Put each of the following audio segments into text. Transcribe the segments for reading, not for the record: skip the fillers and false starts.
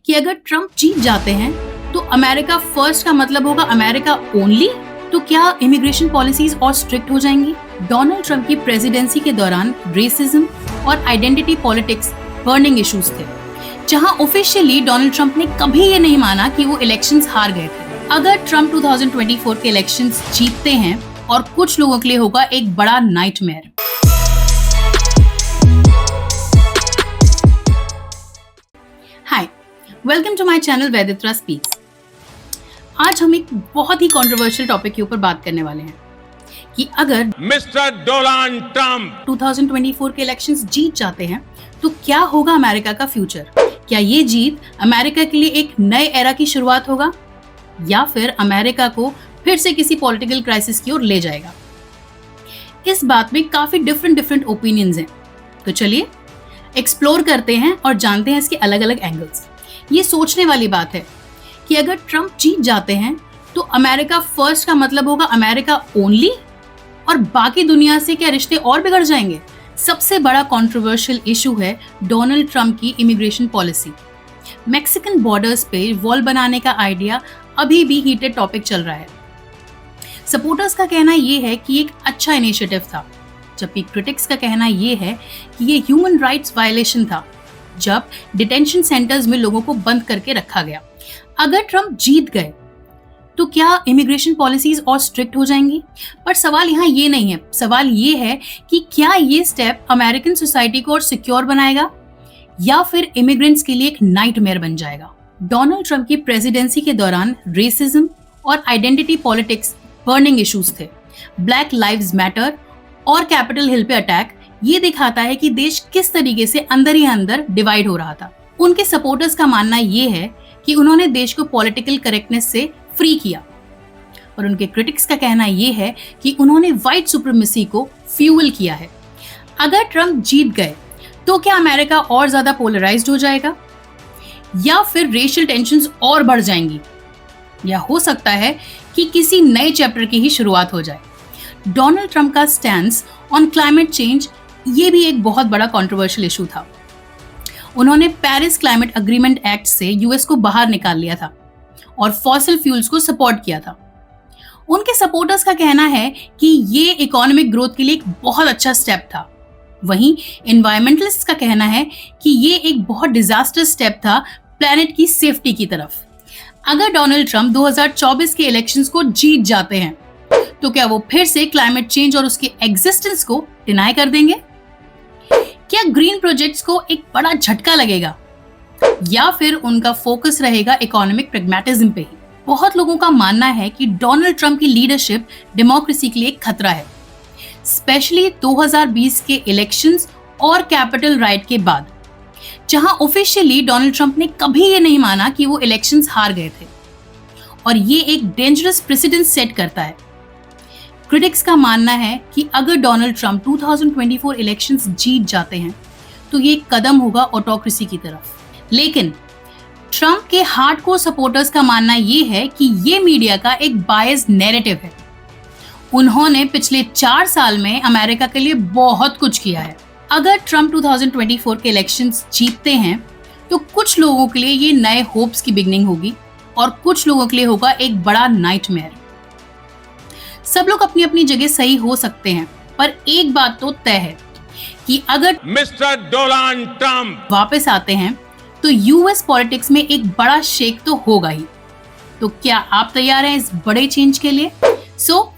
कि अगर ट्रम्प जीत जाते हैं तो अमेरिका फर्स्ट का मतलब होगा अमेरिका ओनली। तो क्या इमिग्रेशन पॉलिसीज और स्ट्रिक्ट हो जाएंगी? डोनाल्ड ट्रम्प की प्रेसिडेंसी के दौरान रेसिज्म और आइडेंटिटी पॉलिटिक्स बर्निंग इश्यूज थे, जहां ऑफिशियली डोनाल्ड ट्रम्प ने कभी ये नहीं माना कि वो इलेक्शंस हार गए थे। अगर ट्रम्प 2024 के इलेक्शंस जीतते हैं और कुछ लोगों के लिए होगा एक बड़ा nightmare. Hi, welcome to my channel Veditra speaks. आज हम एक बहुत ही कंट्रोवर्शियल टॉपिक के ऊपर बात करने वाले हैं कि अगर मिस्टर डोनाल्ड ट्रम्प 2024 के इलेक्शंस जीत जाते हैं तो क्या होगा अमेरिका का फ्यूचर? क्या ये जीत अमेरिका के लिए एक नए एरा की शुरुआत होगा या फिर अमेरिका को फिर से किसी पॉलिटिकल क्राइसिस की ओर ले जाएगा? इस बात में काफी डिफरेंट ओपिनियंस हैं, तो चलिए एक्सप्लोर करते हैं और जानते हैं इसके अलग अलग एंगल्स। ये सोचने वाली बात है कि अगर ट्रम्प जीत जाते हैं तो अमेरिका फर्स्ट का मतलब होगा अमेरिका ओनली, और बाकी दुनिया से क्या रिश्ते और बिगड़ जाएंगे? सबसे बड़ा कंट्रोवर्शियल इशू है डोनाल्ड ट्रम्प की इमिग्रेशन पॉलिसी। मैक्सिकन बॉर्डर्स पे वॉल बनाने का आइडिया अभी भी हीटेड टॉपिक चल रहा है। सपोर्टर्स का कहना यह है कि एक अच्छा इनिशिएटिव था, जबकि क्रिटिक्स का कहना यह है कि ये ह्यूमन राइट्स वायलेशन था जब डिटेंशन सेंटर्स में लोगों को बंद करके रखा गया। अगर ट्रम्प जीत गए तो क्या इमिग्रेशन पॉलिसीज और स्ट्रिक्ट हो जाएंगी? पर सवाल यहाँ ये नहीं है। सवाल ये है कि क्या ये स्टेप अमेरिकन सोसाइटी को और सिक्योर बनाएगा या फिर इमिग्रेंट्स के लिए एक नाइटमेयर बन जाएगा? डोनाल्ड ट्रम्प की प्रेसिडेंसी के दौरान रेसिज्म और आइडेंटिटी पॉलिटिक्स बर्निंग इश्यूज थे। ब्लैक लाइव्स मैटर और कैपिटल हिल पे अटैक ये दिखाता है कि देश किस तरीके से अंदर ही अंदर डिवाइड हो रहा था। उनके सपोर्टर्स का मानना ये है कि उन्होंने देश को पॉलिटिकल करेक्टनेस से फ्री किया, और उनके क्रिटिक्स का कहना यह है कि उन्होंने व्हाइट सुप्रीमेसी को फ्यूल किया है। अगर ट्रम्प जीत गए तो क्या अमेरिका और ज्यादा पोलराइज्ड हो जाएगा या फिर रेशियल टेंशंस और बढ़ जाएंगी, या हो सकता है कि किसी नए चैप्टर की ही शुरुआत हो जाए? डोनाल्ड ट्रम्प का स्टैंस ऑन क्लाइमेट चेंज ये भी एक बहुत बड़ा कंट्रोवर्शियल इशू था। उन्होंने पेरिस क्लाइमेट अग्रीमेंट एक्ट से यूएस को बाहर निकाल लिया था और फॉसिल फ्यूल्स को सपोर्ट किया था। उनके सपोर्टर्स का कहना है कि ये इकोनॉमिक ग्रोथ के लिए एक बहुत अच्छा स्टेप था। वहीं एनवायरमेंटलिस्ट का कहना है कि ये एक बहुत डिजास्टर स्टेप था प्लेनेट की सेफ्टी की तरफ। अगर डोनाल्ड ट्रम्प 2024 के इलेक्शंस को जीत जाते हैं तो क्या वो फिर से क्लाइमेट चेंज और उसके एग्जिस्टेंस को डिनाई कर देंगे? क्या ग्रीन प्रोजेक्ट्स को एक बड़ा झटका लगेगा या फिर उनका फोकस रहेगा इकोनॉमिक प्रैग्मैटिज्म पे ही? बहुत लोगों का मानना है कि डोनाल्ड ट्रम्प की लीडरशिप डेमोक्रेसी के लिए एक खतरा है, स्पेशली 2020 के इलेक्शंस और कैपिटल राइट के बाद, जहां ऑफिशियली डोनाल्ड ट्रम्प ने कभी ये नहीं माना कि वो इलेक्शंस हार गए थे, और ये एक डेंजरस प्रेसिडेंट सेट करता है। क्रिटिक्स का मानना है कि अगर डोनाल्ड ट्रम्प 2024 इलेक्शंस जीत जाते हैं तो ये एक कदम होगा ऑटोक्रेसी की तरफ। लेकिन ट्रम्प के हार्डकोर सपोर्टर्स का मानना ये है कि ये मीडिया का एक बायस्ड नैरेटिव है। उन्होंने पिछले 4 साल में अमेरिका के लिए बहुत कुछ किया है। अगर ट्रम्प 2024 के इलेक्शंस जीतते हैं तो कुछ लोगों के लिए ये नए होप्स की बिगनिंग होगी और कुछ लोगों के लिए होगा एक बड़ा नाइटमेयर। सब लोग अपनी अपनी जगह सही हो सकते हैं, पर एक बात तो तय है कि अगर मिस्टर डोनाल्ड ट्रम्प वापस आते हैं तो यूएस पॉलिटिक्स में एक बड़ा शेक तो होगा ही। तो क्या आप तैयार हैं इस बड़े चेंज के लिए?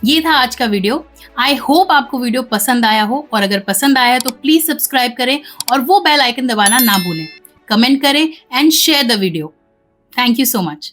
ये था आज का वीडियो। आई होप आपको वीडियो पसंद आया हो, और अगर पसंद आया है तो प्लीज सब्सक्राइब करें और वो बेल आइकन दबाना ना भूलें। कमेंट करें and share the video. Thank you so much.